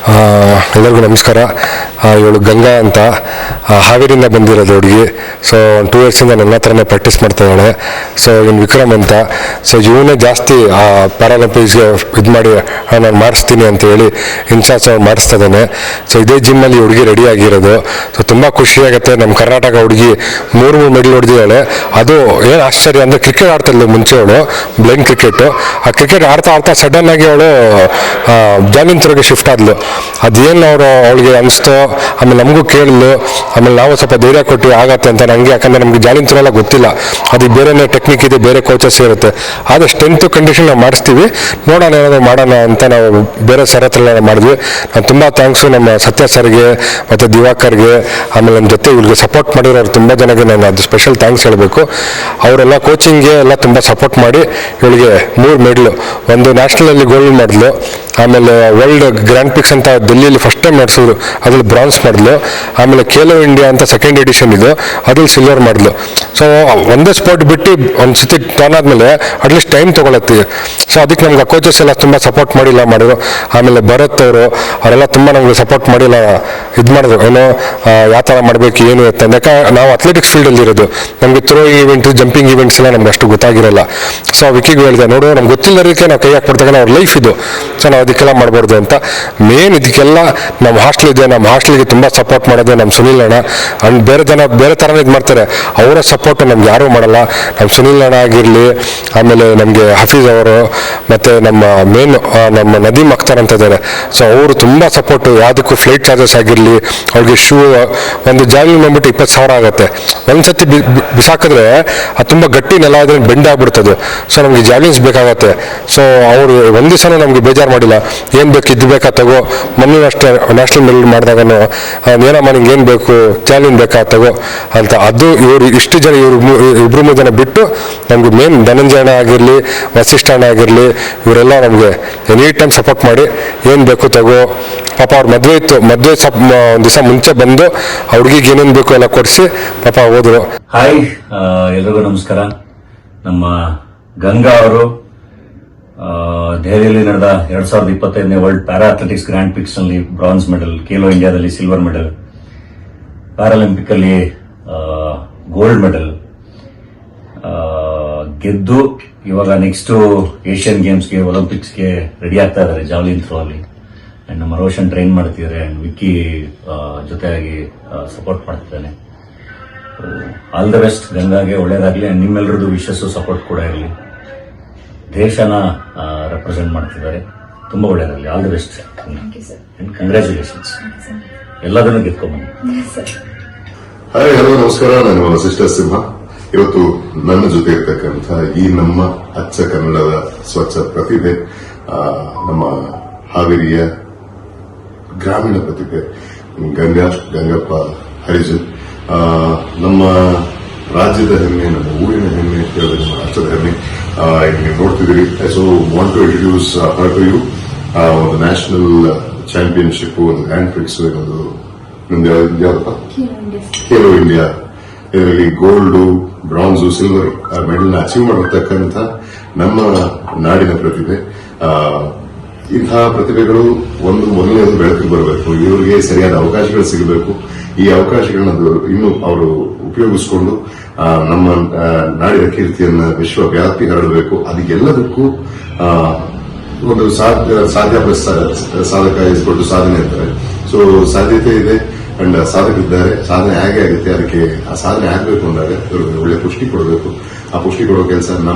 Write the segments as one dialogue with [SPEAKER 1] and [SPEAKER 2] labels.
[SPEAKER 1] ಎಲ್ಲರಿಗೂ ನಮಸ್ಕಾರ. ಇವಳು ಗಂಗಾ ಅಂತ ಹಾವೇರಿಯಿಂದ ಬಂದಿರೋದು ಹುಡುಗಿ. ಸೊ 2 ಇಯರ್ಸಿಂದ ನನ್ನ ಹತ್ರನೇ ಪ್ರಾಕ್ಟೀಸ್ ಮಾಡ್ತಾ ಇದ್ದಾಳೆ. ಸೊ ಇನ್ನು ವಿಕ್ರಮ್ ಅಂತ, ಸೊ ಇವನೇ ಜಾಸ್ತಿ ಪ್ಯಾರಾಲಿಂಪಿಕ್ಸ್ಗೆ ಇದು ಮಾಡಿ ನಾನು ಮಾಡಿಸ್ತೀನಿ ಅಂತ ಹೇಳಿ ಇನ್ಚಾರ್ಜ್ ಮಾಡಿಸ್ತಾ ಇದ್ದಾನೆ. ಸೊ ಇದೇ ಜಿಮ್ಮಲ್ಲಿ ಹುಡುಗಿ ರೆಡಿ ಆಗಿರೋದು. ಸೊ ತುಂಬ ಖುಷಿಯಾಗುತ್ತೆ. ನಮ್ಮ ಕರ್ನಾಟಕ ಹುಡುಗಿ 3 ಮೆಡಲ್ ಹೊಡೆದಿದ್ದಾಳೆ. ಅದು ಏನು ಆಶ್ಚರ್ಯ ಅಂದರೆ ಕ್ರಿಕೆಟ್ ಆಡ್ತಿದ್ಲು ಮುಂಚೆ ಅವಳು, ಬ್ಲೈಂಡ್ ಕ್ರಿಕೆಟು. ಆ ಕ್ರಿಕೆಟ್ ಆಡ್ತಾ ಆಡ್ತಾ ಸಡನ್ ಆಗಿ ಅವಳು ಜಾಲಿನ್ ಥ್ರೋಗೆ ಶಿಫ್ಟ್ ಆದ್ಲು. ಅದೇನು ಅವಳಿಗೆ ಅನಿಸ್ತೋ, ಆಮೇಲೆ ನಮಗೂ ಕೇಳಿದ್ಲು. ಆಮೇಲೆ ನಾವು ಸ್ವಲ್ಪ ಧೈರ್ಯ ಕೊಟ್ಟು ಆಗತ್ತೆ ಅಂತ ನನಗೆ, ಯಾಕಂದರೆ ನಮಗೆ ಜಾಲಿನ್ ಥ್ರೋ ಎಲ್ಲ ಗೊತ್ತಿಲ್ಲ, ಅದಕ್ಕೆ ಬೇರೆನೇ ಟೆಕ್ನಿಕ್ ಇದೆ, ಬೇರೆ ಕೋಚಸ್ ಇರುತ್ತೆ. ಆದರೆ ಸ್ಟ್ರೆಂತ್ ಕಂಡೀಷನ್ ನಾವು ಮಾಡಿಸ್ತೀವಿ, ನೋಡೋಣ ಏನಾದರೂ ಮಾಡೋಣ ಅಂತ ನಾವು ಬೇರೆ ಸರ್ ಹತ್ರ ಮಾಡಿದ್ವಿ. ನಾನು ತುಂಬ ಥ್ಯಾಂಕ್ಸು ನಮ್ಮ ಸತ್ಯ ಸರ್ಗೆ ಮತ್ತು ದಿವಾಕರ್ಗೆ, ಆಮೇಲೆ ನಮ್ಮ ಜೊತೆ ಇವ್ರಿಗೆ ಸಪೋರ್ಟ್ ಮಾಡಿರೋರು ತುಂಬ ಜನಕ್ಕೆ ನಾನು ಅದು ಸ್ಪೆಷಲ್ ಥ್ಯಾಂಕ್ಸ್ ಹೇಳಬೇಕು. ಅವರೆಲ್ಲ ಕೋಚಿಂಗ್ಗೆ ಎಲ್ಲ ತುಂಬ ಸಪೋರ್ಟ್ ಮಾಡಿ ಇವಳಿಗೆ 3 ಮೆಡಲು, ಒಂದು ನ್ಯಾಷನಲಲ್ಲಿ ಗೋಲ್ಡ್ ಮಾಡಿದ್ಲು, ಆಮೇಲೆ ವರ್ಲ್ಡ್ ಗ್ರ್ಯಾಂಡ್ ಪಿಕ್ಸ್ ಅಂತ ಡೆಲ್ಲಿಯಲ್ಲಿ ಫಸ್ಟ್ ಟೈಮ್ ನಡೆಸಿದ್ರು, ಅದ್ರಲ್ಲಿ ಬ್ರಾನ್ಸ್ ಮಾಡಿದ್ಲು. ಆಮೇಲೆ ಖೇಲೋ ಇಂಡಿಯಾ ಅಂತ 2nd ಎಡಿಷನ್ ಇದು, ಅದ್ರಲ್ಲಿ ಸಿಲ್ವರ್ ಮಾಡಿದ್ಲು. ಸೊ ಒಂದೇ ಸ್ಪೋರ್ಟ್ ಬಿಟ್ಟು ಒಂದು ಸತಿ ಟರ್ನ್ ಆದಮೇಲೆ ಅಟ್ಲೀಸ್ಟ್ ಟೈಮ್ ತೊಗೊಳತ್ತಿ. ಸೊ ಅದಕ್ಕೆ ನಮ್ಗೆ ಕೋಚಸ್ ಎಲ್ಲ ತುಂಬ ಸಪೋರ್ಟ್ ಮಾಡಿಲ್ಲ ಮಾಡಿದ್ರು. ಆಮೇಲೆ ಭರತ್ ಅವರೆಲ್ಲ ತುಂಬ ನಮಗೆ ಸಪೋರ್ಟ್ ಮಾಡಿಲ್ಲ, ಇದು ಮಾಡಿದ್ರು, ಏನೋ ಯಾವ ಥರ ಮಾಡಬೇಕು ಏನು ಅಂತಂದು. ಯಾಕೆ ನಾವು ಅಥ್ಲೆಟಿಕ್ಸ್ ಫೀಲ್ಡಲ್ಲಿ ಇರೋದು, ನಮಗೆ ಥ್ರೋಯಿಂಗ್ ಈವೆಂಟ್, ಜಂಪಿಂಗ್ ಈವೆಂಟ್ಸ್ ಎಲ್ಲ ನಮ್ಗೆ ಅಷ್ಟು ಗೊತ್ತಾಗಿರಲ್ಲ. ಸೊ ವಿಕಿಗೆ ಹೇಳಿದೆ, ನೋಡು ನಮ್ಗೆ ಗೊತ್ತಿಲ್ಲದಕ್ಕೆ ನಾವು ಕೈ ಹಾಕ್ಬಿಡ್ತಾಗ ಅವ್ರ ಲೈಫ್ ಇದು, ಸೊ ನಾವು ಅದಕ್ಕೆಲ್ಲ ಮಾಡಬಾರ್ದು ಅಂತ. ಮೇನ್ ಇದಕ್ಕೆಲ್ಲ ನಮ್ಮ ಹಾಸ್ಟೆಲ್ ಇದೆ, ನಮ್ಮ ಹಾಸ್ಟೆಲ್ಗೆ ತುಂಬ ಸಪೋರ್ಟ್ ಮಾಡೋದು ನಮ್ಮ ಸುನಿಲ್ ಅಣ್ಣ. ಅಂಡ್ ಬೇರೆ ಜನ ಬೇರೆ ಥರನೇ ಇದು ಮಾಡ್ತಾರೆ, ಅವರ ಸಪೋರ್ಟ್ ನಮ್ಗೆ ಯಾರೂ ಮಾಡಲ್ಲ. ನಮ್ಮ ಸುನಿಲ್ ಅಣ್ಣ ಆಗಿರಲಿ, ಆಮೇಲೆ ನಮಗೆ ಹಫೀಜ್ ಅವರು, ಮತ್ತು ನಮ್ಮ ನಮ್ಮ ನದೀಮ್ ಅಖ್ತರ್ ಅಂತ ಇದ್ದಾರೆ. ಸೊ ಅವರು ತುಂಬ ಸಪೋರ್ಟು, ಯಾವುದಕ್ಕೂ ಫ್ಲೈಟ್ ಚಾರ್ಜಸ್ ಆಗಿರಲಿ, ಅವ್ರಿಗೆ ಶೂ, ಒಂದು ಜಾಲಿನ್ ಬಂದ್ಬಿಟ್ಟು 20,000 ಆಗುತ್ತೆ. ಒಂದ್ಸತಿ ಬಿಸಾಕಿದ್ರೆ ಅದು ತುಂಬ ಗಟ್ಟಿ ನೆಲ ಇದ್ರೆ ಬೆಂಡ್ ಆಗ್ಬಿಡ್ತದೆ. ಸೊ ನಮಗೆ ಜಾಲಿನ್ಸ್ ಬೇಕಾಗತ್ತೆ. ಸೊ ಅವರು ಒಂದು ದಿವಸನೂ ನಮಗೆ ಬೇಜಾರು ಮಾಡಿಲ್ಲ, ಏನು ಬೇಕು ಇದು ಬೇಕಾ ತಗೋ. ಮೊನ್ನೆ ಅಷ್ಟೇ ನ್ಯಾಷನಲ್ ಮೆಡಲ್ ಮಾಡಿದಾಗನು ಏನಮ್ಮ ನಿಂಗೆ ಏನು ಬೇಕು, ಜಾಲಿನ್ ಬೇಕಾ ತಗೋ ಅಂತ. ಅದು ಇವರು ಇಷ್ಟು ಜನ, ಇವರು 2-3 ಜನ ಬಿಟ್ಟು ನಮಗೆ ಮೇನ್ ಧನಂಜಯ ಅಣ್ಣ ಆಗಿರಲಿ, ವಸಿಷ್ಠ ಅಣ್ಣ ಆಗಿರಲಿ, ಇವರೆಲ್ಲ ನಮಗೆ ಎನಿ ಟೈಮ್ ಸಪೋರ್ಟ್ ಮಾಡಿ ಏನು ಬೇಕು ತಗೋ. ಪಾಪ ಅವ್ರ ಮದುವೆ ಇತ್ತು, ಮದುವೆ ಒಂದು ದಿವಸ ಮುಂಚೆ ಬಂದು ಆ ಹುಡುಗಿಗೆ ಏನೇನು ಬೇಕು ಎಲ್ಲ ಕೊಡಿಸಿ ಪಾಪ ಹೋದ್ರು.
[SPEAKER 2] ಹಾಯ್, ಎಲ್ರಿಗೂ ನಮಸ್ಕಾರ. ನಮ್ಮ ಗಂಗಾ ಅವರು ದೆಹಲಿಯಲ್ಲಿ ನಡೆದ 2025ನೇ world para athletics grand prix ನಲ್ಲಿ ಬ್ರಾನ್ಸ್ ಮೆಡಲ್, ಖೇಲೋ ಇಂಡಿಯಾದಲ್ಲಿ ಸಿಲ್ವರ್ ಮೆಡಲ್, ಪ್ಯಾರಾಲಿಂಪಿಕ್ ಅಲ್ಲಿ ಗೋಲ್ಡ್ ಮೆಡಲ್ ಗೆದ್ದು ಇವಾಗ ನೆಕ್ಸ್ಟ್ ಏಷ್ಯನ್ ಗೇಮ್ಸ್ಗೆ, ಒಲಿಂಪಿಕ್ಸ್ಗೆ ರೆಡಿ ಆಗ್ತಾ ಇದ್ದಾರೆ ಜಾವ್ಲಿನ್ ಥ್ರೋ ಅಲ್ಲಿ. ಅಂಡ್ ನಮ್ಮ ರೋಷನ್ ಟ್ರೈನ್ ಮಾಡ್ತಿದ್ದಾರೆ, ಅಂಡ್ ವಿಕ್ಕಿ ಜೊತೆಯಾಗಿ ಸಪೋರ್ಟ್ ಮಾಡ್ತಿದ್ದಾನೆ. ಆಲ್ ದ ಬೆಸ್ಟ್ ಗಂಗಾಗೆ, ಒಳ್ಳೇದಾಗ್ಲಿ. ಅಂಡ್ ನಿಮ್ಮೆಲ್ಲರದ್ದು ವಿಶಸ್ಸು ಸಪೋರ್ಟ್ ಕೂಡ ಇರಲಿ. ದೇಶನ ರೆಪ್ರೆಸೆಂಟ್ ಮಾಡ್ತಿದ್ದಾರೆ, ತುಂಬಾ ಒಳ್ಳೇದಾಗಲಿ. All the best and congratulations. ಎಲ್ಲದನ್ನು ಗೆದ್ಕೊಂಬನ್ನಿ.
[SPEAKER 3] ಹಾಯ್, ಹಲೋ, ನಮಸ್ಕಾರ. ನಾನು ವಸಿಷ್ಠ ಸಿಂಹ. ಇವತ್ತು ನನ್ನ ಜೊತೆ ಇರ್ತಕ್ಕಂಥ ಈ ನಮ್ಮ ಅಚ್ಚ ಕನ್ನಡದ ಸ್ವಚ್ಛ ಪ್ರತಿಭೆ, ನಮ್ಮ ಹಾವೇರಿಯ ಗ್ರಾಮೀಣ ಪ್ರತಿಭೆ ಗಂಗಪ್ಪ ಹರಿಜನ್. ನಮ್ಮ ರಾಜ್ಯದ ಹೆಮ್ಮೆ, ನಮ್ಮ ಊರಿನ ಹೆಮ್ಮೆ, ನಮ್ಮ ರಾಷ್ಟ್ರದ ಹೆಮ್ಮೆ. ನೀವು ನೋಡ್ತಿದ್ದೀರಿ. So want to introduce her to you. ಒಂದು ನ್ಯಾಷನಲ್ ಚಾಂಪಿಯನ್ಶಿಪ್, ಒಂದು ಗ್ರ್ಯಾಂಡ್ ಪ್ರಿಕ್ಸ್, ಒಂದು ಯಾವ್ದಪ್ಪ, ಖೇಲೋ ಇಂಡಿಯಾ, ಇದರಲ್ಲಿ ಗೋಲ್ಡ್, ಬ್ರಾನ್ಸ್, ಸಿಲ್ವರ್ ಮೆಡಲ್ನ ಅಚೀವ್ ಮಾಡಿರ್ತಕ್ಕಂಥ ನಮ್ಮ ನಾಡಿನ ಪ್ರತಿಭೆ. ಇಂತಹ ಪ್ರತಿಭೆಗಳು ಮೊದಲನೇದು ಬೆಳಕಿಗೆ ಬರಬೇಕು, ಇವರಿಗೆ ಸರಿಯಾದ ಅವಕಾಶಗಳು ಸಿಗಬೇಕು. ಈ ಅವಕಾಶಗಳನ್ನ ಇನ್ನು ಅವರು ಉಪಯೋಗಿಸಿಕೊಂಡು ನಮ್ಮ ನಾಡಿನ ಕೀರ್ತಿಯನ್ನ ವಿಶ್ವವ್ಯಾಪಿ ಹರಡಬೇಕು. ಅದಕ್ಕೆಲ್ಲದಕ್ಕೂ ಒಂದು ಸಾಧ್ಯ ಸಾಧಕ ಇಸ್ಕೊಟ್ಟು ಸಾಧನೆ ಅಂತಾರೆ. ಸೊ ಸಾಧ್ಯತೆ ಇದೆ ಅಂಡ್ ಸಾಧಕರಿದ್ದಾರೆ. ಸಾಧನೆ ಹೇಗೆ ಆಗುತ್ತೆ, ಅದಕ್ಕೆ ಆ ಸಾಧನೆ ಆಗಬೇಕು ಅಂದಾಗ ಇವ್ರಿಗೆ ಒಳ್ಳೆ ಪುಷ್ಟಿ ಕೊಡಬೇಕು. ಆ ಪುಷ್ಟಿ ಕೊಡೋ ಕೆಲಸ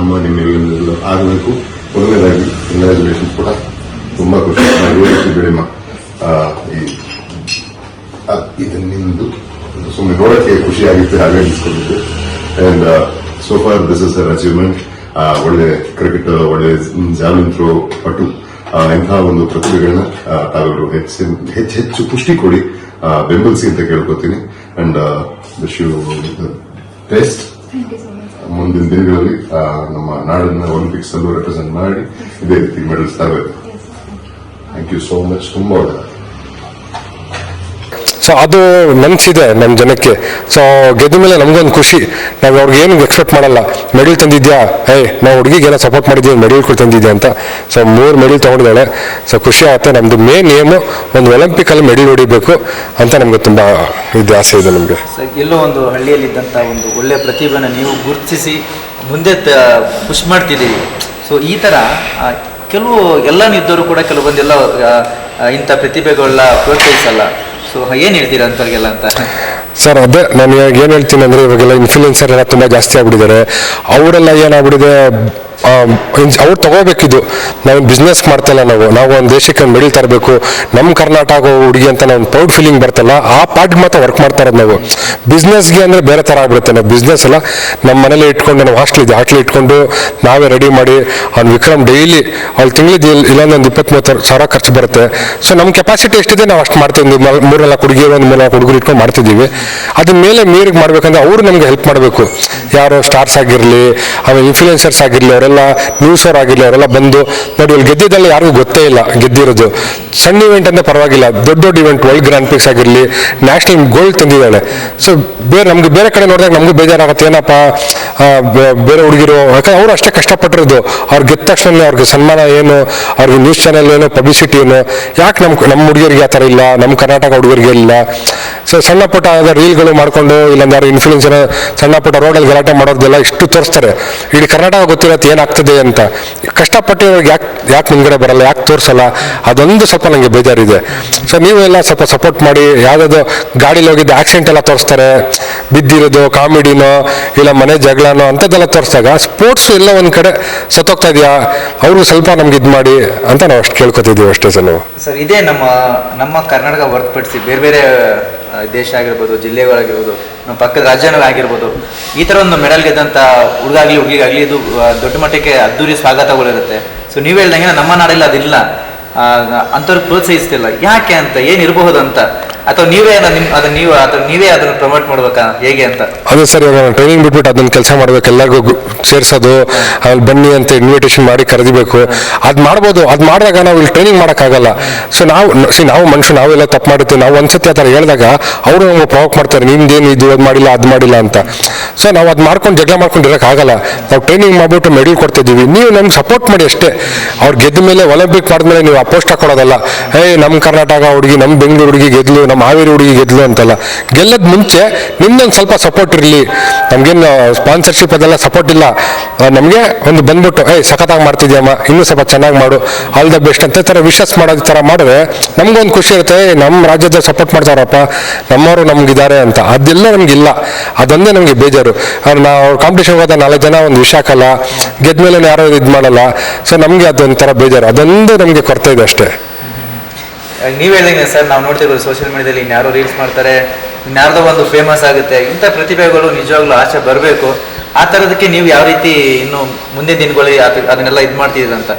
[SPEAKER 3] ನಿಮ್ಮೆಲ್ಲ ಆಗಬೇಕು. ಮೊದಲನೇದಾಗಿ ಕಂಗ್ರ್ಯಾಚುಲೇಷನ್ ಕೂಡ. ತುಂಬಾ ಖುಷಿ. ಬೆಳೆಮ ಇದನ್ನಿಂದು ಸುಮ್ಮನೆ ನೋಡಕ್ಕೆ ಖುಷಿ ಆಗಿತ್ತು, ಹಾಗೆ ಅನಿಸ್ಕೊಂಡಿದ್ದು. And so far this is our achievement. ಒಳ್ಳೆ ಕ್ರಿಕೆಟ್, ಒಳ್ಳೆ ಜಾವ್ಲಿನ್ ಥ್ರೋ ಪಟು, ಇಂತಹ ಒಂದು ಪ್ರತಿಭೆಗಳನ್ನ ತಾವೆಲ್ಲರೂ ಹೆಚ್ಚು ಪುಷ್ಟಿ ಕೊಡಿ, ಬೆಂಬಲಿಸಿ ಅಂತ ಕೇಳ್ಕೊತೀನಿ. And wish you best. ಮುಂದಿನ ದಿನಗಳಲ್ಲಿ ನಮ್ಮ ನಾಡನ್ನ ಒಲಿಂಪಿಕ್ಸ್ ಅಲ್ಲೂ ರೆಪ್ರೆಸೆಂಟ್ ಮಾಡಿ ಇದೇ ರೀತಿ ಮೆಡಲ್ಸ್ ತರಬೇಕು. Thank you so much. ತುಂಬಾ ಒಳ್ಳೆಯದು.
[SPEAKER 1] ಸೊ ಅದು ಮನಸ್ಸಿದೆ ನಮ್ಮ ಜನಕ್ಕೆ. ಸೊ ಗೆದ್ದ ಮೇಲೆ ನಮಗೊಂದು ಖುಷಿ, ನಾವು ಅವ್ರಿಗೆ ಏನು ಎಕ್ಸ್ಪೆಕ್ಟ್ ಮಾಡಲ್ಲ. ಮೆಡಲ್ ತಂದಿದ್ಯಾ, ನಾವು ಹುಡುಗಿಗೆ ಏನೋ ಸಪೋರ್ಟ್ ಮಾಡಿದ್ದೀವಿ, ಮೆಡಲ್ ತಂದಿದ್ಯಾ ಅಂತ. So 3 medal ತೊಗೊಂಡಿದ್ದಾಳೆ. ಸೊ ಖುಷಿ ಆಗುತ್ತೆ. ನಮ್ಮದು ಮೇನ್ ಏಮು ಒಂದು ಒಲಿಂಪಿಕಲ್ಲಿ ಮೆಡಲ್ ಹೊಡಿಬೇಕು ಅಂತ ನಮಗೆ ತುಂಬ ಇದು ಆಸೆ ಇದೆ ನಮಗೆ.
[SPEAKER 4] ಎಲ್ಲೋ ಒಂದು ಹಳ್ಳಿಯಲ್ಲಿದ್ದಂಥ ಒಂದು ಒಳ್ಳೆಯ ಪ್ರತಿಭೆನ ನೀವು ಗುರುತಿಸಿ ಮುಂದೆ ಪುಷ್ ಮಾಡ್ತಿದ್ದೀವಿ. ಸೊ ಈ ಥರ ಕೆಲವು ಎಲ್ಲ ಇದ್ದವರು ಕೂಡ ಕೆಲವೊಂದೆಲ್ಲ ಇಂಥ ಪ್ರತಿಭೆಗಳನ್ನ ಪ್ರೋತ್ಸಾಹಿಸಲ್ಲ. ಸೊ ಏನು ಹೇಳ್ತೀರಾ ಅಂಥವ್ರಿಗೆಲ್ಲ ಅಂತ?
[SPEAKER 1] ಸರ್ ಅದೇ ನಾನು ಇವಾಗ ಏನು ಹೇಳ್ತೀನಿ ಅಂದರೆ, ಇವಾಗೆಲ್ಲ ಇನ್ಫ್ಲೂಯೆನ್ಸರ್ ಎಲ್ಲ ತುಂಬ ಜಾಸ್ತಿ ಆಗ್ಬಿಟ್ಟಿದ್ದಾರೆ. ಅವರೆಲ್ಲ ಏನಾಗ್ಬಿಟ್ಟಿದೆ, ಅವ್ರು ತಗೋಬೇಕಿದ್ದು. ನಾವು ಬಿಸ್ನೆಸ್ ಮಾಡ್ತಲ್ಲ, ನಾವು ಒಂದು ದೇಶಕ್ಕೆ ಒಂದು ಮೆಡಲ್ ತರಬೇಕು, ನಮ್ಮ ಕರ್ನಾಟಕ ಹುಡುಗಿ ಅಂತ ನಾವು ಒಂದು ಪ್ರೌಡ್ ಫೀಲಿಂಗ್ ಬರ್ತಲ್ಲ, ಆ ಪಾರ್ಟ್ಗೆ ಮಾತ್ರ ವರ್ಕ್ ಮಾಡ್ತಾ ಇರೋದು ನಾವು. ಬಿಸ್ನೆಸ್ಗೆ ಅಂದರೆ ಬೇರೆ ಥರ ಆಗ್ಬಿಡುತ್ತೆ. ನಾವು ಬಿಸ್ನೆಸ್ ಎಲ್ಲ ನಮ್ಮ ಮನೇಲಿ ಇಟ್ಕೊಂಡು, ನಾವು ಹಾಸ್ಟ್ಲ್ ಇಟ್ಕೊಂಡು ನಾವೇ ರೆಡಿ ಮಾಡಿ, ಅವ್ನು ವಿಕ್ರಮ್ ಡೈಲಿ ಅವ್ಳು ತಿಂಗಳಿಗೆ ಇಲ್ಲೊಂದು 20-30 ಸಾವಿರ ಖರ್ಚು ಬರುತ್ತೆ. ಸೊ ನಮ್ಮ ಕೆಪಾಸಿಟಿ ಎಷ್ಟಿದೆ ನಾವು ಅಷ್ಟು ಮಾಡ್ತೀವಿ. 3-4 ಹುಡುಗಿಯರು, ಒಂದು 3-4 ಹುಡುಗರು ಇಟ್ಕೊಂಡು ಮಾಡ್ತಿದ್ದೀವಿ. ಅದ್ರ ಮೇಲೆ ಮೀರಿಗೆ ಮಾಡ್ಬೇಕಂದ್ರೆ ಅವರು ನಮಗೆ ಹೆಲ್ಪ್ ಮಾಡಬೇಕು. ಯಾರೋ ಸ್ಟಾರ್ಸ್ ಆಗಿರಲಿ, ಆಮೇಲೆ ಇನ್ಫ್ಲೂಯೆನ್ಸರ್ಸ್ ಆಗಿರಲಿ, ಅವರೆಲ್ಲ ನ್ಯೂಸ್ ಅವ್ರು ಆಗಿರಲಿ, ಅವರೆಲ್ಲ ಬಂದು ನೋಡಿ ಇಲ್ಲಿ ಗೆದ್ದಿದ್ದಲ್ಲ ಯಾರಿಗೂ ಗೊತ್ತೇ ಇಲ್ಲ. ಗೆದ್ದಿರೋದು ಸಣ್ಣ ಇವೆಂಟ್ ಅಂದರೆ ಪರವಾಗಿಲ್ಲ, ದೊಡ್ಡ ಇವೆಂಟ್ ವರ್ಲ್ಡ್ ಗ್ರ್ಯಾಂಡ್ ಪ್ರಿಕ್ಸ್ ಆಗಿರಲಿ, ನ್ಯಾಷನಲ್ ಗೋಲ್ಡ್ ತಂದಿದ್ದಾಳೆ. ಸೊ ನಮ್ಗೆ ಬೇರೆ ಕಡೆ ನೋಡಿದಾಗ ನಮಗೂ ಬೇಜಾರಾಗುತ್ತೆ, ಏನಪ್ಪ ಬೇರೆ ಹುಡುಗಿರು, ಯಾಕಂದ್ರೆ ಅವರು ಅಷ್ಟೇ ಕಷ್ಟಪಟ್ಟಿರೋದು. ಅವ್ರು ಗೆದ್ದ ತಕ್ಷಣ ಅವ್ರಿಗೆ ಸನ್ಮಾನ ಏನು, ಅವ್ರಿಗೆ ನ್ಯೂಸ್ ಚಾನೆಲ್ ಏನು, ಪಬ್ಲಿಸಿಟಿ ಏನು, ಯಾಕೆ ನಮ್ಮ ಹುಡುಗಿಯರಿಗೆ ಆ ಥರ ಇಲ್ಲ, ನಮ್ಮ ಕರ್ನಾಟಕ ಹುಡುಗರಿಗೆ ಇಲ್ಲ. ಸೊ ಸಣ್ಣ ಪುಟ್ಟ ರೀಲ್ಗಳು ಮಾಡ್ಕೊಂಡು, ಇಲ್ಲಾಂದ್ರೆ ಯಾರು ಇನ್ಫ್ಲೂಯೆನ್ಸರ್ ಸಣ್ಣ ಪುಟ್ಟ ರೋಡಲ್ಲಿ ಗಲಾಟೆ ಮಾಡೋದೆಲ್ಲ ಇಷ್ಟು ತೋರಿಸ್ತಾರೆ. ಇಡೀ ಕರ್ನಾಟಕ ಗೊತ್ತಿರತ್ತೆ ಏನಾಗ್ತದೆ ಅಂತ. ಕಷ್ಟಪಟ್ಟಿರೋರಿಗೆ ಯಾಕೆ ಮುಂಗಡೆ ಬರಲ್ಲ, ಯಾಕೆ ತೋರಿಸಲ್ಲ, ಅದೊಂದು ಸ್ವಲ್ಪ ನನಗೆ ಬೇಜಾರಿದೆ. ಸೊ ನೀವೆಲ್ಲ ಸ್ವಲ್ಪ ಸಪೋರ್ಟ್ ಮಾಡಿ. ಯಾವುದಾದ್ರು ಗಾಡೀಲಿ ಹೋಗಿದ್ದು ಆಕ್ಸಿಡೆಂಟ್ ಎಲ್ಲ ತೋರಿಸ್ತಾರೆ, ಬಿದ್ದಿರೋದು, ಕಾಮಿಡಿನೋ ಇಲ್ಲ ಮನೆ ಜಗಳನೋ ಅಂಥದ್ದೆಲ್ಲ ತೋರಿಸಿದಾಗ ಸ್ಪೋರ್ಟ್ಸ್ ಎಲ್ಲ ಒಂದು ಕಡೆ ಸತ್ತೋಗ್ತಾ ಇದೆಯಾ, ಅವ್ರಿಗೂ ಸ್ವಲ್ಪ ನಮ್ಗೆ ಇದು ಮಾಡಿ ಅಂತ ನಾವು ಅಷ್ಟು ಕೇಳ್ಕೊತಿದ್ದೀವಿ ಅಷ್ಟೇ ಸರ್. ನಾವು
[SPEAKER 4] ಸರ್ ಇದೇ ನಮ್ಮ ಕರ್ನಾಟಕ ಹೊರತುಪಡಿಸಿ ಬೇರೆ ಬೇರೆ ದೇಶ ಆಗಿರ್ಬೋದು, ಜಿಲ್ಲೆಗಳಾಗಿರ್ಬೋದು, ನಮ್ಮ ಪಕ್ಕದ ರಾಜ್ಯಗಳಾಗಿರ್ಬೋದು, ಈ ಥರ ಒಂದು ಮೆಡಲ್ ಗೆದ್ದಂಥ ಹುಡುಗಿಗಾಗಲಿ ಇದು ದೊಡ್ಡ ಮಟ್ಟಕ್ಕೆ ಅದ್ದೂರಿ ಸ್ವಾಗತಗಳಿರುತ್ತೆ. ಸೊ ನೀವು ಹೇಳ್ದಂಗೆ ನಮ್ಮ ನಾಡಲ್ಲಿ ಅದಿಲ್ಲ, ಅಂಥವ್ರಿಗೆ ಪ್ರೋತ್ಸಾಹಿಸ್ತಿಲ್ಲ. ಯಾಕೆ ಅಂತ, ಏನಿರಬಹುದು ಅಂತ, ಅಥವಾ ನೀವೇ ಅದನ್ನು ಪ್ರಮೋಟ್ ಮಾಡ್ಬೇಕಾ, ಹೇಗೆ ಅಂತ?
[SPEAKER 1] ಅದೇ ಸರ್, ಇವಾಗ ಟ್ರೈನಿಂಗ್ ಬಿಟ್ಬಿಟ್ಟು ಅದನ್ನ ಕೆಲಸ ಮಾಡ್ಬೇಕು, ಎಲ್ಲರಿಗೂ ಸೇರಿಸೋದು, ಅಲ್ಲಿ ಬನ್ನಿ ಅಂತ ಇನ್ವಿಟೇಷನ್ ಮಾಡಿ ಕರೆದಿಬೇಕು. ಅದು ಮಾಡ್ಬೋದು. ಅದು ಮಾಡಿದಾಗ ನಾವು ಇಲ್ಲಿ ಟ್ರೈನಿಂಗ್ ಮಾಡೋಕ್ಕಾಗಲ್ಲ. ಸೊ ನಾವು ಮನುಷ್ಯ, ನಾವೆಲ್ಲ ತಪ್ಪು ಮಾಡುತ್ತೀವಿ. ನಾವು ಒಂದ್ಸತಿ ಆ ಥರ ಹೇಳಿದಾಗ ಅವರು ನಮ್ಗೆ ಪ್ರವೋಕ್ ಮಾಡ್ತಾರೆ, ನಿಮ್ದೇನು ಇದು ಅದು ಮಾಡಿಲ್ಲ ಅದು ಮಾಡಿಲ್ಲ ಅಂತ. ಸೊ ನಾವು ಅದು ಮಾಡ್ಕೊಂಡು ಜಗಳ ಮಾಡ್ಕೊಂಡು ಇರೋಕ್ಕಾಗಲ್ಲ. ನಾವು ಟ್ರೈನಿಂಗ್ ಮಾಡಿಬಿಟ್ಟು ಮೆಡಲ್ ಕೊಡ್ತಿದ್ದೀವಿ, ನೀವು ನಮ್ಗೆ ಸಪೋರ್ಟ್ ಮಾಡಿ ಅಷ್ಟೇ. ಅವ್ರು ಗೆದ್ದ ಮೇಲೆ ಒಲಿಂಪಿಕ್ ಮಾಡಿದ್ಮೇಲೆ ನೀವು ಆ ಪೋಸ್ಟ್ ಹಾಕೊಳ್ಳೋದಲ್ಲ, ನಮ್ಮ ಕರ್ನಾಟಕ ಹುಡುಗಿ, ನಮ್ಮ ಬೆಂಗಳೂರು ಹುಡುಗಿ ಗೆದ್ಲು, ನಮ್ಮ ಹಾವೇರಿ ಹುಡುಗಿ ಗೆದ್ಲು ಅಂತಲ್ಲ. ಗೆಲ್ಲದ ಮುಂಚೆ ನಿಮ್ದೊಂದು ಸ್ವಲ್ಪ ಸಪೋರ್ಟ್ ಇರಲಿ. ನಮಗೇನು ಸ್ಪಾನ್ಸರ್ಶಿಪ್ ಅದೆಲ್ಲ ಸಪೋರ್ಟ್ ಇಲ್ಲ. ನಮಗೆ ಒಂದು ಬಂದ್ಬಿಟ್ಟು ಸಖತ್ತಾಗಿ ಮಾಡ್ತಿದ್ಯಮ್ಮ, ಇನ್ನೂ ಸ್ವಲ್ಪ ಚೆನ್ನಾಗಿ ಮಾಡು, ಆಲ್ ದ ಬೆಸ್ಟ್ ಅಂತ ಥರ ವಿಶಸ್ ಮಾಡೋದು ಥರ ಮಾಡಿದ್ರೆ ನಮಗೊಂದು ಖುಷಿ ಇರುತ್ತೆ. ನಮ್ಮ ರಾಜ್ಯದ ಸಪೋರ್ಟ್ ಮಾಡ್ತಾರಪ್ಪ, ನಮ್ಮವರು ನಮಗಿದ್ದಾರೆ ಅಂತ. ಅದೆಲ್ಲ ನಮಗಿಲ್ಲ. ಅದೊಂದೇ ನಮಗೆ ಬೇಜಾರು. ನಾವು ಕಾಂಪಿಟೇಷನ್ ಹೋದ 4 ಜನ ಒಂದು ವಿಷಯ ಹಾಕಲ್ಲ, ಗೆದ್ದ ಮೇಲೆ ಯಾರೋ ಇದು ಮಾಡಲ್ಲ. ಸೊ ನಮಗೆ ಅದೊಂಥರ ಬೇಜಾರು, ಅದೊಂದು ನಮಗೆ ಕೊರತೆ ಇದೆ ಅಷ್ಟೇ.
[SPEAKER 4] ನೀವು ಹೇಳಿದ್ರೆ ಸರ್, ನಾವು ನೋಡ್ತಿರ್ಬೋದು ಸೋಷಿಯಲ್ ಮೀಡಿಯಾದಲ್ಲಿ ಇನ್ಯಾರೋ ರೀಲ್ಸ್ ಮಾಡ್ತಾರೆ, ಇನ್ಯಾರ್ದೋ ಒಂದು ಫೇಮಸ್ ಆಗುತ್ತೆ. ಇಂಥ ಪ್ರತಿಭೆಗಳು ನಿಜವಾಗ್ಲೂ ಆಚೆ ಬರಬೇಕು. ಆ ಥರದಕ್ಕೆ ನೀವು ಯಾವ ರೀತಿ ಇನ್ನು ಮುಂದಿನ ದಿನಗಳಲ್ಲಿ ಅದನ್ನೆಲ್ಲ ಇದು ಮಾಡ್ತಿದ್ದೀರ ಅಂತ?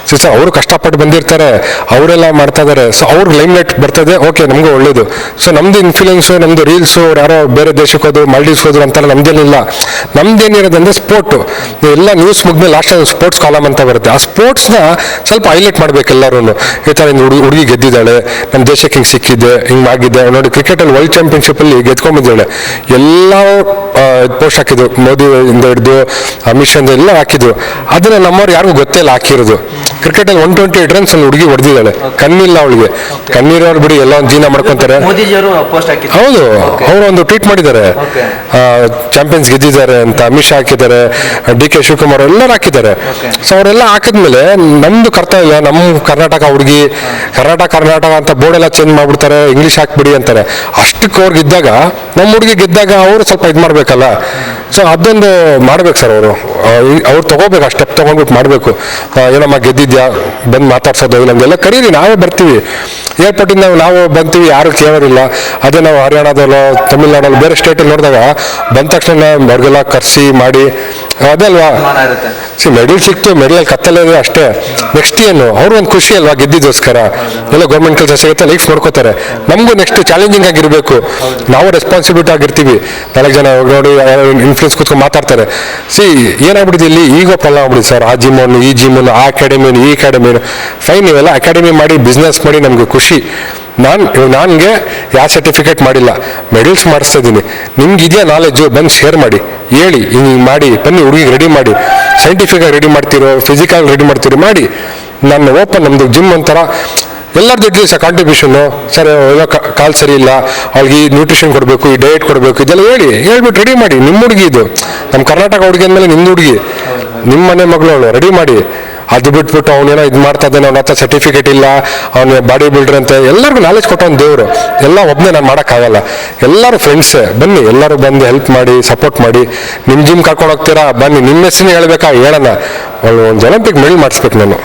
[SPEAKER 1] ಸರ್ ಅವರು ಕಷ್ಟಪಟ್ಟು ಬಂದಿರ್ತಾರೆ, ಅವರೆಲ್ಲ ಮಾಡ್ತಾ ಇದ್ದಾರೆ. ಸೊ ಅವ್ರಿಗೆ ಲೈಮ್ ಲೈಟ್ ಬರ್ತದೆ, ಓಕೆ, ನಮಗೂ ಒಳ್ಳೇದು. ಸೊ ನಮ್ದು ಇನ್ಫ್ಲೂಯೆನ್ಸು, ನಮ್ಮದು ರೀಲ್ಸು, ಯಾರೋ ಬೇರೆ ದೇಶಕ್ಕೆ ಹೋದ್ರು, ಮಾಲ್ಡೀವ್ಸ್ ಹೋದ್ರು ಅಂತೆಲ್ಲ ನಮ್ದೇನಿಲ್ಲ. ನಮ್ದೇನಿರೋದಂದ್ರೆ ಸ್ಪೋರ್ಟು. ಎಲ್ಲ ನ್ಯೂಸ್ ಮುಗಿದ್ಮೇಲೆ ಲಾಸ್ಟ್ ಸ್ಪೋರ್ಟ್ಸ್ ಕಾಲಮ್ ಅಂತ ಬರುತ್ತೆ. ಆ ಸ್ಪೋರ್ಟ್ಸ್ನ ಸ್ವಲ್ಪ ಹೈಲೈಟ್ ಮಾಡ್ಬೇಕು ಎಲ್ಲರೂ. ಈ ಥರ ಹುಡುಗಿ ಗೆದ್ದಿದ್ದಾಳೆ, ನಮ್ಮ ದೇಶಕ್ಕೆ ಹಿಂಗೆ ಸಿಕ್ಕಿದೆ, ಹಿಂಗೆ ಆಗಿದೆ ನೋಡಿ. ಕ್ರಿಕೆಟಲ್ಲಿ ವರ್ಲ್ಡ್ ಚಾಂಪಿಯನ್ಶಿಪ್ಪಲ್ಲಿ ಗೆದ್ಕೊಂಡ್ಬಿದ್ದಾಳೆ. ಎಲ್ಲ ಪೋಸ್ಟ್ ಹಾಕಿದ್ರು, ಮೋದಿ ಇಂದ ಹಿಡಿದು ಅಮಿತ್ ಶಾ ಎಲ್ಲ ಹಾಕಿದ್ರು. ಅದನ್ನ ನಮ್ಮವ್ರು ಯಾರಿಗೂ ಗೊತ್ತೇ ಇಲ್ಲ ಹಾಕಿರೋದು. ಕ್ರಿಕೆಟಲ್ಲಿ 128 ರನ್ಸ್ ಒಂದು ಹುಡುಗಿ ಹೊಡೆದಿದ್ದಾಳೆ. ಕಣ್ಣಿಲ್ಲ ಅವಳಿಗೆ, ಕಣ್ಣೀರವ್ರು ಬಿಡಿ ಎಲ್ಲ ಒಂದು ಜೀವನ ಮಾಡ್ಕೊಂತಾರೆ.
[SPEAKER 4] ಮೋದಿಜಿಯವರು ಪೋಸ್ಟ್ ಹಾಕಿದ್ರು.
[SPEAKER 1] ಹೌದು, ಅವರು ಒಂದು ಟ್ವೀಟ್ ಮಾಡಿದ್ದಾರೆ, ಚಾಂಪಿಯನ್ಸ್ ಗೆದ್ದಿದ್ದಾರೆ ಅಂತ. ಅಮಿತ್ ಶಾ ಹಾಕಿದ್ದಾರೆ, DK ಶಿವಕುಮಾರ್ ಎಲ್ಲರೂ ಹಾಕಿದ್ದಾರೆ. ಸೊ ಅವರೆಲ್ಲ ಹಾಕಿದ್ಮೇಲೆ ನಮ್ದು ಕರ್ತವ್ಯ, ನಮ್ಮ ಕರ್ನಾಟಕ ಹುಡುಗಿ, ಕರ್ನಾಟಕ ಅಂತ ಬೋರ್ಡ್ ಎಲ್ಲ ಚೇಂಜ್ ಮಾಡ್ಬಿಡ್ತಾರೆ, ಇಂಗ್ಲೀಷ್ ಹಾಕ್ಬಿಡಿ ಅಂತಾರೆ. ಅಷ್ಟಕ್ಕೆ ಅವ್ರಿಗೆ ಇದ್ದಾಗ, ನಮ್ಮ ಹುಡುಗಿ ಗೆದ್ದಾಗ ಅವರು ಸ್ವಲ್ಪ ಇದು ಮಾಡ್ಬೇಕಲ್ಲ. ಸೊ ಅದೊಂದು ಮಾಡ್ಬೇಕು ಸರ್. ಅವ್ರು ತಗೋಬೇಕು, ಆ ಸ್ಟೆಪ್ ತಗೊಂಡ್ಬಿಟ್ಟು ಮಾಡಬೇಕು. ಏನಮ್ಮ ಗೆದ್ದಿದ್ಯಾ, ಬಂದು ಮಾತಾಡ್ಸೋದು, ನಮಗೆಲ್ಲ ಕರೀರಿ, ನಾವೇ ಬರ್ತೀವಿ. ಏರ್ಪೋರ್ಟಿಂದ ನಾವು ಬಂತೀವಿ, ಯಾರು ಕೇಳೋರಿಲ್ಲ. ಅದೇ ನಾವು ಹರಿಯಾಣದಲ್ಲೋ ತಮಿಳ್ನಾಡಲ್ಲಿ ಬೇರೆ ಸ್ಟೇಟಲ್ಲಿ ನೋಡಿದಾಗ ಬಂದ ತಕ್ಷಣ ಅವ್ರಿಗೆಲ್ಲ ಕರೆಸಿ ಮಾಡಿ, ಅದೇ ಅಲ್ವಾ. ಮೆಡಲ್ ಸಿಕ್ತು, ಮೆಡಲ್ ಕತ್ತಲೇ ಅಷ್ಟೇ. ನೆಕ್ಸ್ಟ್ ಏನು, ಅವ್ರು ಒಂದು ಖುಷಿ ಅಲ್ವಾ ಗೆದ್ದಿದ್ದೋಸ್ಕರ. ಎಲ್ಲ ಗೌರ್ಮೆಂಟ್ ಕೆಲಸ ಸಿಗುತ್ತೆ, ಲೈಕ್ಸ್ ನೋಡ್ಕೋತಾರೆ. ನಮಗೂ ನೆಕ್ಸ್ಟ್ ಚಾಲೆಂಜಿಂಗ್ ಆಗಿರಬೇಕು. ನಾವು ರೆಸ್ಪಾನ್ಸಿಬಿಲಿಟಿ ಆಗಿರ್ತೀವಿ. 4 ಜನ ನೋಡಿ ಇನ್ಫ್ಲೂಯೆನ್ಸ್ ಕೂತ್ಕೊಂಡು ಮಾತಾಡ್ತಾರೆ. ಏನಾಗ್ಬಿಟ್ಟಿದೆ ಇಲ್ಲಿ, ಈಗ ಪ್ರಾಬ್ಲಮ್ ಆಗ್ಬಿಡಿದೆ ಸರ್. ಆ ಜಿಮ್ಮನ್ನು, ಈ ಜಿಮ್ಮನ್ನು, ಆ ಅಕಾಡೆಮಿಯನ್ನು, ಈ ಅಕಾಡೆಮಿಯನ್ನು. ಫೈನ್, ನೀವೆಲ್ಲ ಅಕಾಡೆಮಿ ಮಾಡಿ, ಬಿಸ್ನೆಸ್ ಮಾಡಿ, ನಮಗೆ ಖುಷಿ. ನನಗೆ ಯಾವ ಸರ್ಟಿಫಿಕೇಟ್ ಮಾಡಿಲ್ಲ, ಮೆಡಲ್ಸ್ ಮಾಡಿಸ್ತಾ ಇದ್ದೀನಿ. ನಿಮ್ಗೆ ಇದೆಯಾ ನಾಲೆಜು ಬಂದು ಶೇರ್ ಮಾಡಿ, ಹೇಳಿ ಹಿಂಗೆ ಮಾಡಿ ಬನ್ನಿ, ಹುಡುಗಿಗೆ ರೆಡಿ ಮಾಡಿ, ಸೈಂಟಿಫಿಕಾಗಿ ರೆಡಿ ಮಾಡ್ತಿರೋ, ಫಿಸಿಕಲ್ ರೆಡಿ ಮಾಡ್ತಿರೋ ಮಾಡಿ. ನಾನು ಓಪನ್ ನಮ್ಮದು ಜಿಮ್ ಒಂಥರ ಎಲ್ಲರದ್ದು ಇಡ್ಲಿ ಸರ್ ಕಾಂಟ್ರಿಬ್ಯೂಷನ್ನು. ಸರ್ ಏನೋ ಕಾಲು ಸರಿ ಇಲ್ಲ, ಅವ್ಳಿಗೆ ಈ ನ್ಯೂಟ್ರಿಷನ್ ಕೊಡಬೇಕು, ಈ ಡಯಟ್ ಕೊಡಬೇಕು, ಇದೆಲ್ಲ ಹೇಳ್ಬಿಟ್ಟು ರೆಡಿ ಮಾಡಿ. ನಿಮ್ಮ ಹುಡುಗಿ ಇದು, ನಮ್ಮ ಕರ್ನಾಟಕ ಹುಡುಗಿ ಅಂದಮೇಲೆ ನಿಮ್ಮದು ಹುಡುಗಿ, ನಿಮ್ಮ ಮನೆ ಮಗಳು ಅವಳು, ರೆಡಿ ಮಾಡಿ. ಅದು ಬಿಟ್ಬಿಟ್ಟು ಅವನೇನೋ ಇದು ಮಾಡ್ತಾ ಇದ್ದಾನೆ, ಅವನ ಹತ್ರ ಸರ್ಟಿಫಿಕೇಟ್ ಇಲ್ಲ, ಅವನು ಬಾಡಿ ಬಿಲ್ಡರ್ ಅಂತ ಎಲ್ಲರಿಗೂ ನಾಲೆಜ್ ಕೊಟ್ಟವನು ದೇವರು. ಎಲ್ಲ ಒಬ್ಬನೇ ನಾನು ಮಾಡೋಕ್ಕಾಗಲ್ಲ, ಎಲ್ಲರೂ ಫ್ರೆಂಡ್ಸೇ, ಬನ್ನಿ ಎಲ್ಲರೂ ಬಂದು ಹೆಲ್ಪ್ ಮಾಡಿ, ಸಪೋರ್ಟ್ ಮಾಡಿ. ನಿಮ್ಮ ಜಿಮ್ ಕರ್ಕೊಂಡು ಹೋಗ್ತೀರಾ ಬನ್ನಿ, ನಿಮ್ಮ ಹೆಸರು ಹೇಳ್ಬೇಕಾ ಹೇಳೋಣ. ಅವಳು ಒಂದು ಒಲಿಂಪಿಕ್ ಮೆಡಲ್ ಮಾಡಿಸ್ಬೇಕು ನಾನು.